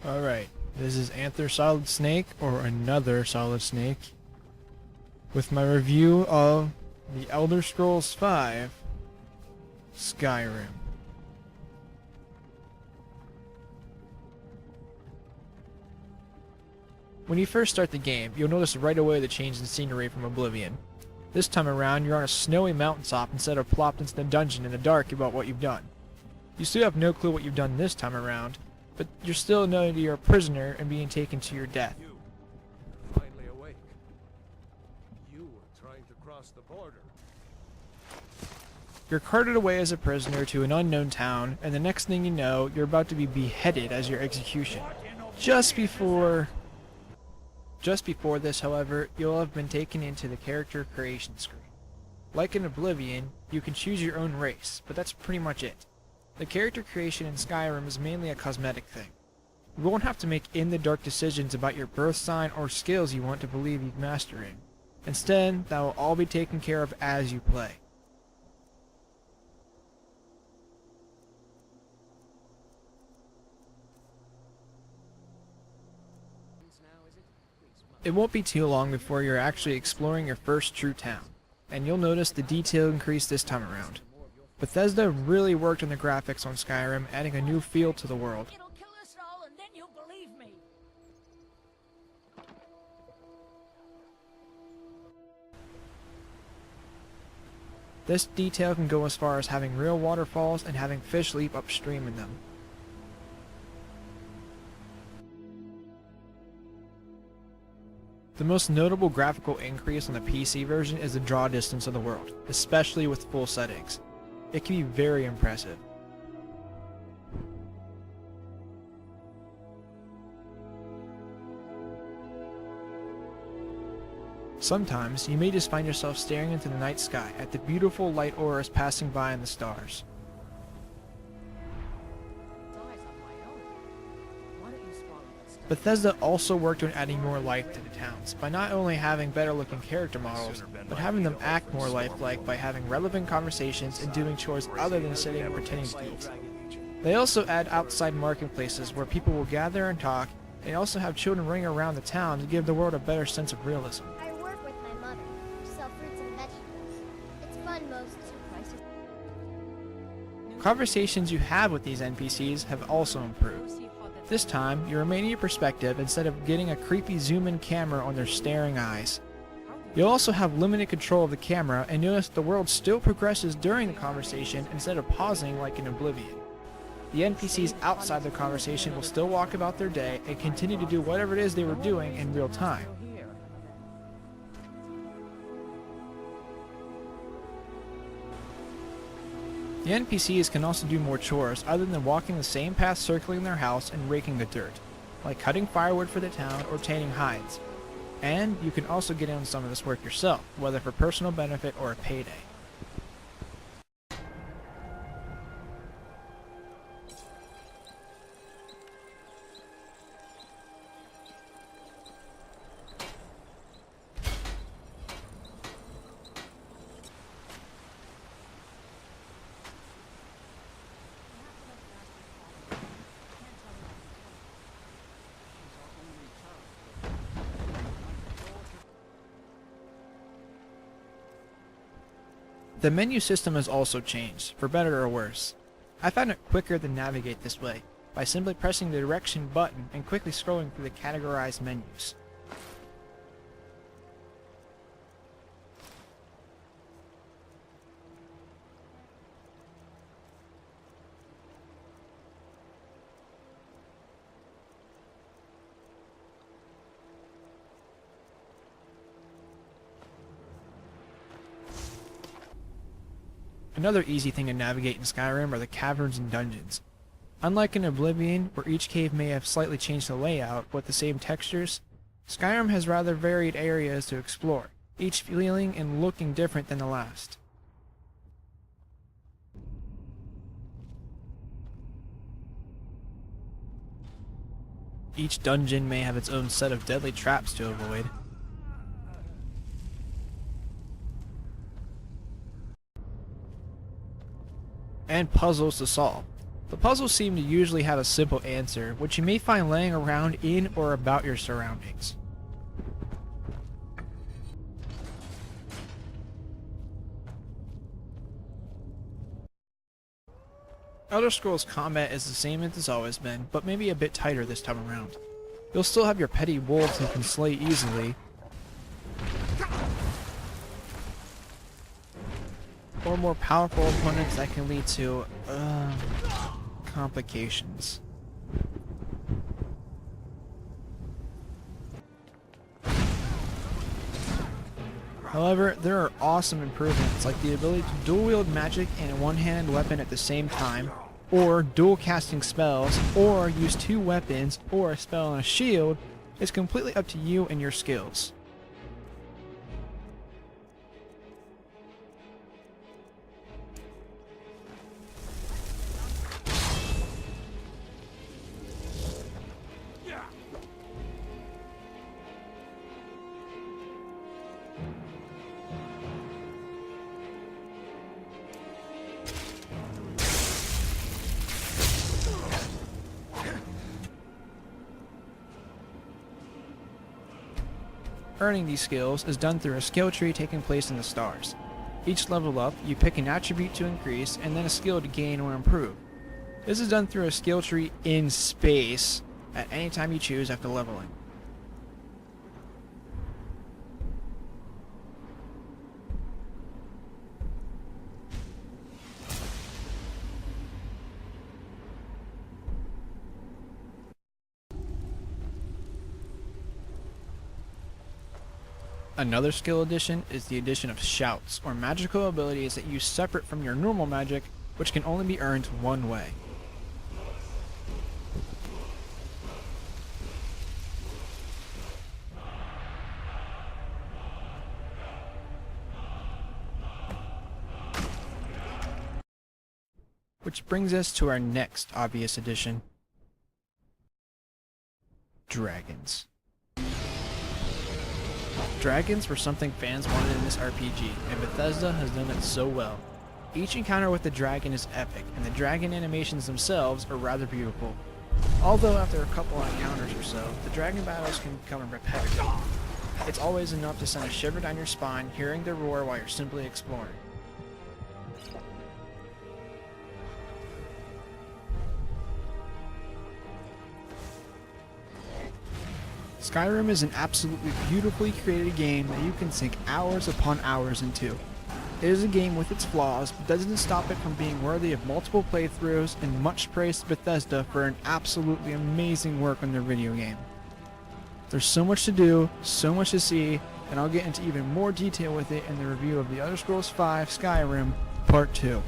Alright, this is Anther Solid Snake, or another Solid Snake, with my review of The Elder Scrolls V Skyrim. When you first start the game, you'll notice right away the change in scenery from Oblivion. This time around, you're on a snowy mountaintop instead of plopped into the dungeon in the dark about what you've done. You still have no clue what you've done this time around, but you're still knowing that you're a prisoner and being taken to your death. You, finally awake. You were trying to cross the border. You're carted away as a prisoner to an unknown town, and the next thing you know, you're about to be beheaded as your execution. Just before this, however, you'll have been taken into the character creation screen. Like in Oblivion, you can choose your own race, but that's pretty much it. The character creation in Skyrim is mainly a cosmetic thing. You won't have to make in-the-dark decisions about your birth sign or skills you want to believe you've mastered in. Instead, that will all be taken care of as you play. It won't be too long before you're actually exploring your first true town, and you'll notice the detail increase this time around. Bethesda really worked on the graphics on Skyrim, adding a new feel to the world. It'll kill us all, and then you'll believe me. This detail can go as far as having real waterfalls and having fish leap upstream in them. The most notable graphical increase on the PC version is the draw distance of the world, especially with full settings. It can be very impressive. Sometimes, you may just find yourself staring into the night sky at the beautiful light auras passing by in the stars. Bethesda also worked on adding more life to the towns, by not only having better looking character models, but having them act more lifelike by having relevant conversations and doing chores other than sitting and pretending to eat. They also add outside marketplaces where people will gather and talk, and also have children running around the town to give the world a better sense of realism. I work with my mother. We sell fruits and vegetables. It's fun most prices. Conversations you have with these NPCs have also improved. This time, you're remaining your perspective instead of getting a creepy zoom-in camera on their staring eyes. You'll also have limited control of the camera and notice the world still progresses during the conversation instead of pausing like in Oblivion. The NPCs outside the conversation will still walk about their day and continue to do whatever it is they were doing in real time. The NPCs can also do more chores other than walking the same path circling their house and raking the dirt, like cutting firewood for the town or tanning hides. And you can also get in on some of this work yourself, whether for personal benefit or a payday. The menu system has also changed, for better or worse. I found it quicker to navigate this way, by simply pressing the direction button and quickly scrolling through the categorized menus. Another easy thing to navigate in Skyrim are the caverns and dungeons. Unlike in Oblivion, where each cave may have slightly changed the layout with the same textures, Skyrim has rather varied areas to explore, each feeling and looking different than the last. Each dungeon may have its own set of deadly traps to avoid. and puzzles to solve. The puzzles seem to usually have a simple answer, which you may find laying around in or about your surroundings. Elder Scrolls combat is the same as it's always been, but maybe a bit tighter this time around. You'll still have your petty wolves you can slay easily, or more powerful opponents that can lead to complications. However, there are awesome improvements like the ability to dual wield magic and a one-handed weapon at the same time, or dual casting spells, or use two weapons or a spell and a shield. It's completely up to you and your skills. Earning these skills is done through a skill tree taking place in the stars. Each level up, you pick an attribute to increase and then a skill to gain or improve. This is done through a skill tree in space at any time you choose after leveling. Another skill addition is the addition of shouts, or magical abilities that use separate from your normal magic, which can only be earned one way. Which brings us to our next obvious addition: dragons. Dragons were something fans wanted in this RPG, and Bethesda has done it so well. Each encounter with the dragon is epic, and the dragon animations themselves are rather beautiful. Although after a couple encounters or so, the dragon battles can become repetitive. It's always enough to send a shiver down your spine hearing their roar while you're simply exploring. Skyrim is an absolutely beautifully created game that you can sink hours upon hours into. It is a game with its flaws, but doesn't stop it from being worthy of multiple playthroughs, and much praise to Bethesda for an absolutely amazing work on their video game. There's so much to do, so much to see, and I'll get into even more detail with it in the review of the Elder Scrolls V Skyrim Part 2.